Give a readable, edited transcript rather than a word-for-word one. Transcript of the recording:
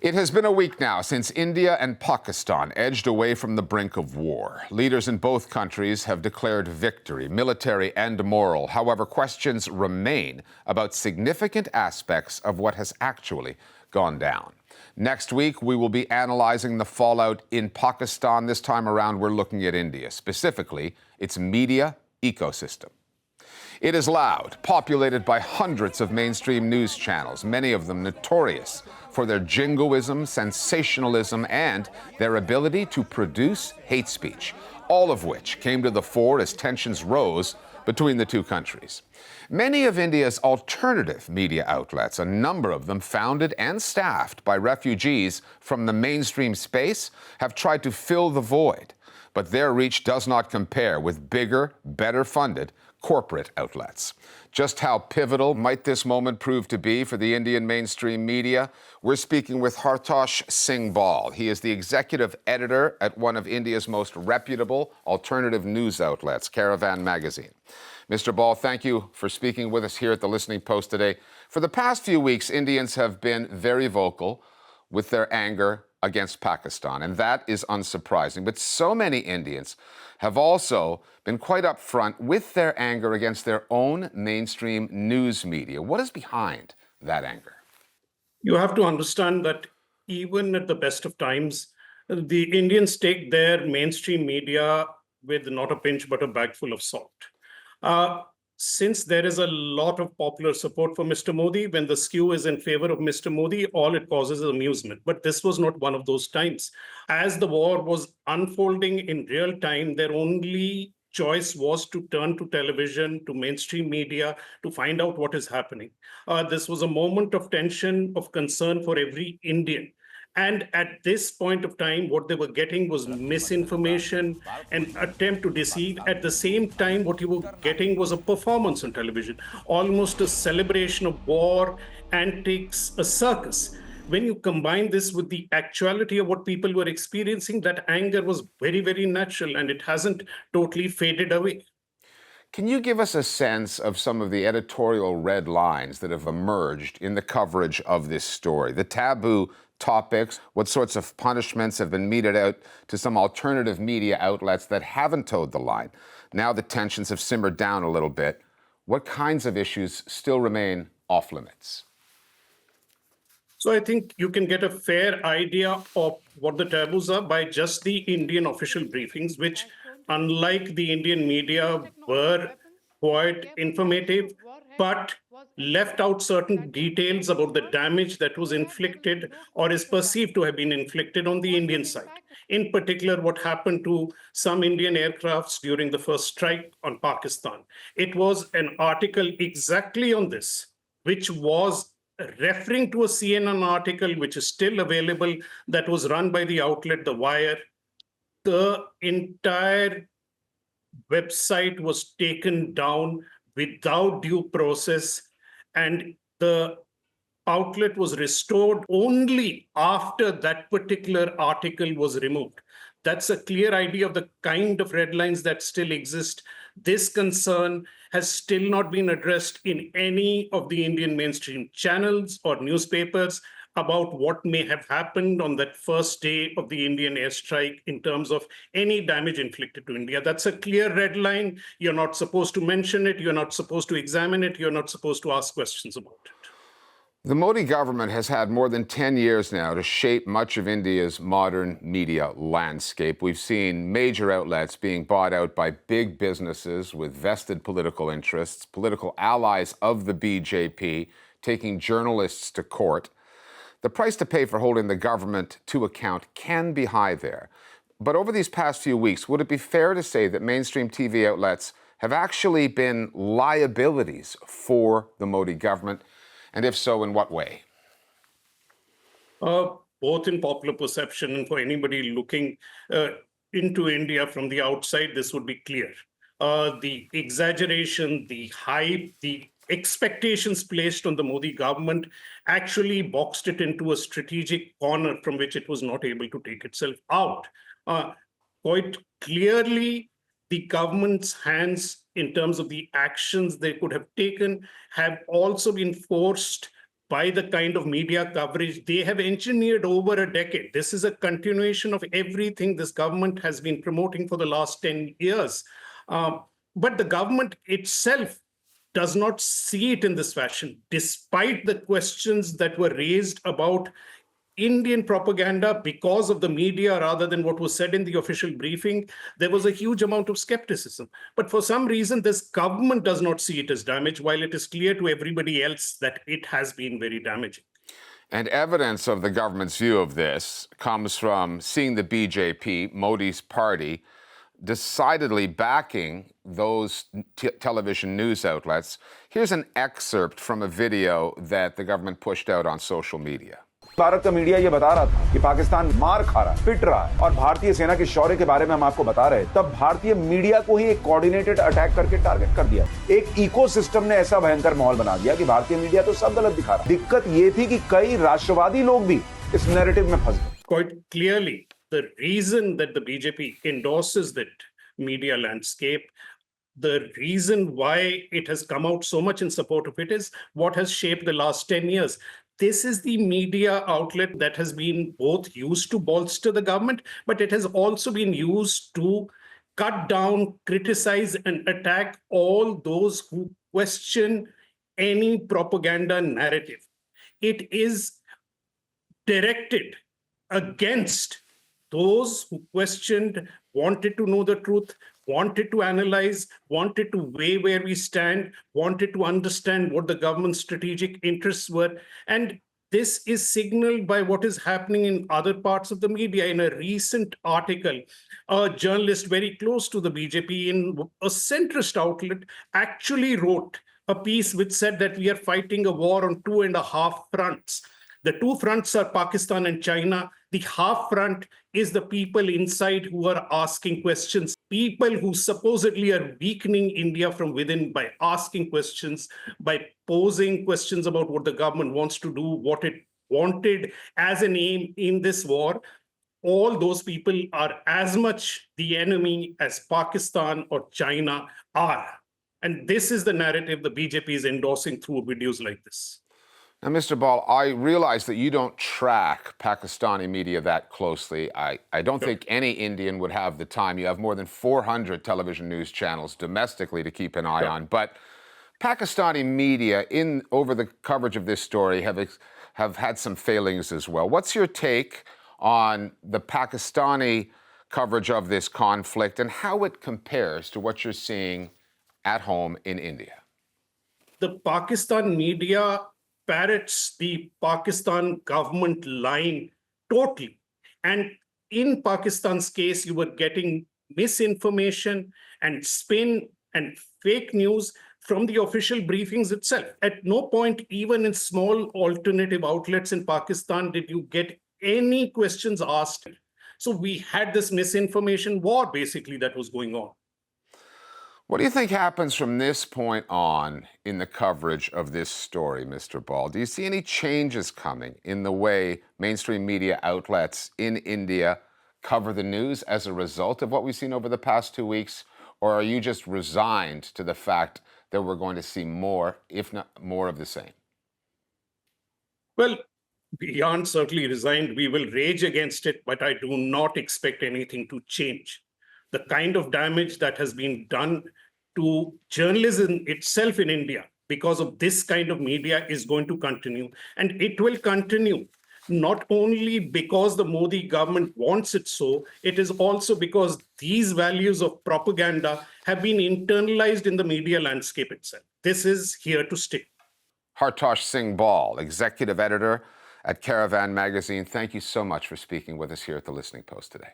It has been a week now since India and Pakistan edged away from the brink of war. Leaders in both countries have declared victory, military and moral. However, questions remain about significant aspects of what has actually gone down. Next week, we will be analyzing the fallout in Pakistan. This time around, we're looking at India, specifically its media ecosystem. It is loud, populated by hundreds of mainstream news channels, many of them notorious for their jingoism, sensationalism, and their ability to produce hate speech, all of which came to the fore as tensions rose between the two countries. Many of India's alternative media outlets, a number of them founded and staffed by refugees from the mainstream space, have tried to fill the void, but their reach does not compare with bigger, better-funded corporate outlets. Just how pivotal might this moment prove to be for the Indian mainstream media? We're speaking with Hartosh Singh Bal. He is the executive editor at one of India's most reputable alternative news outlets, Caravan magazine. Mr. Bal, thank you for speaking with us here at the Listening Post today. For the past few weeks, Indians have been very vocal with their anger against Pakistan, and that is unsurprising. But so many Indians have also been quite upfront with their anger against their own mainstream news media. What is behind that anger? You have to understand that even at the best of times, the Indians take their mainstream media with not a pinch but a bag full of salt. Since there is a lot of popular support for Mr. Modi, when the skew is in favor of Mr. Modi, all it causes is amusement. But this was not one of those times. As the war was unfolding in real time, their only choice was to turn to television, to mainstream media, to find out what is happening. This was a moment of tension, of concern for every Indian. And at this point of time, what they were getting was misinformation, an attempt to deceive. At the same time, what you were getting was a performance on television, almost a celebration of war, antics, a circus. When you combine this with the actuality of what people were experiencing, that anger was very, very natural, and it hasn't totally faded away. Can you give us a sense of some of the editorial red lines that have emerged in the coverage of this story? The taboo topics, what sorts of punishments have been meted out to some alternative media outlets that haven't towed the line? Now the tensions have simmered down a little bit. What kinds of issues still remain off limits? So I think you can get a fair idea of what the taboos are by just the Indian official briefings, which, unlike the Indian media, were quite informative, but left out certain details about the damage that was inflicted or is perceived to have been inflicted on the Indian side. In particular, what happened to some Indian aircrafts during the first strike on Pakistan. It was an article exactly on this, which was referring to a CNN article, which is still available, that was run by the outlet The Wire. The entire website was taken down without due process, and the outlet was restored only after that particular article was removed. That's a clear idea of the kind of red lines that still exist. This concern has still not been addressed in any of the Indian mainstream channels or newspapers about what may have happened on that first day of the Indian airstrike in terms of any damage inflicted to India. That's a clear red line. You're not supposed to mention it. You're not supposed to examine it. You're not supposed to ask questions about it. The Modi government has had more than 10 years now to shape much of India's modern media landscape. We've seen major outlets being bought out by big businesses with vested political interests, political allies of the BJP taking journalists to court. The price to pay for holding the government to account can be high there. But over these past few weeks, would it be fair to say that mainstream TV outlets have actually been liabilities for the Modi government? And if so, in what way? Both in popular perception and for anybody looking into India from the outside, this would be clear. The exaggeration, the hype, the expectations placed on the Modi government actually boxed it into a strategic corner from which it was not able to take itself out. Quite clearly, the government's hands in terms of the actions they could have taken have also been forced by the kind of media coverage they have engineered over a decade. This is a continuation of everything this government has been promoting for the last 10 years. But the government itself does not see it in this fashion, despite the questions that were raised about Indian propaganda because of the media rather than what was said in the official briefing. There was a huge amount of skepticism. But for some reason, this government does not see it as damage, while it is clear to everybody else that it has been very damaging. And evidence of the government's view of this comes from seeing the BJP, Modi's party, decidedly backing those television news outlets. Here's an excerpt from a video that the government pushed out on social media. Bharat का media ये बता रहा था कि पाकिस्तान मार खा रहा है, पिट रहा है और भारतीय सेना के शौर्य के बारे में हम आपको बता रहे हैं, तब भारतीय मीडिया को ही एक कोऑर्डिनेटेड अटैक करके टारगेट कर दिया। एक इकोसिस्टम ने ऐसा भयंकर माहौल बना दिया कि भारतीय मीडिया तो सब गलत दिखा रहा। दिक्कत ये थी कि कई राष्ट्रवादी लोग भी इस नैरेटिव में फंस गए। Quite clearly, the reason that the BJP endorses that media landscape, the reason why it has come out so much in support of it is what has shaped the last 10 years. This is the media outlet that has been both used to bolster the government, but it has also been used to cut down, criticize, and attack all those who question any propaganda narrative. It is directed against those who questioned, wanted to know the truth, wanted to analyze, wanted to weigh where we stand, wanted to understand what the government's strategic interests were. And this is signaled by what is happening in other parts of the media. In a recent article, a journalist very close to the BJP in a centrist outlet actually wrote a piece which said that we are fighting a war on 2.5 fronts. The 2 fronts are Pakistan and China. The half front is the people inside who are asking questions, people who supposedly are weakening India from within by asking questions, by posing questions about what the government wants to do, what it wanted as an aim in this war. All those people are as much the enemy as Pakistan or China are. And this is the narrative the BJP is endorsing through videos like this. Now, Mr. Bal, I realize that you don't track Pakistani media that closely. I don't think any Indian would have the time. You have more than 400 television news channels domestically to keep an eye on. But Pakistani media, over the coverage of this story, have had some failings as well. What's your take on the Pakistani coverage of this conflict and how it compares to what you're seeing at home in India? The Pakistan media parrots the Pakistan government line totally. And in Pakistan's case, you were getting misinformation and spin and fake news from the official briefings itself. At no point, even in small alternative outlets in Pakistan, did you get any questions asked. So we had this misinformation war, basically, that was going on. What do you think happens from this point on in the coverage of this story, Mr. Bal? Do you see any changes coming in the way mainstream media outlets in India cover the news as a result of what we've seen over the past 2 weeks? Or are you just resigned to the fact that we're going to see more, if not more, of the same? Well, beyond certainly resigned, we will rage against it, but I do not expect anything to change. The kind of damage that has been done to journalism itself in India because of this kind of media is going to continue. And it will continue not only because the Modi government wants it so, it is also because these values of propaganda have been internalized in the media landscape itself. This is here to stay. Hartosh Singh Bal, executive editor at Caravan magazine, thank you so much for speaking with us here at the Listening Post today.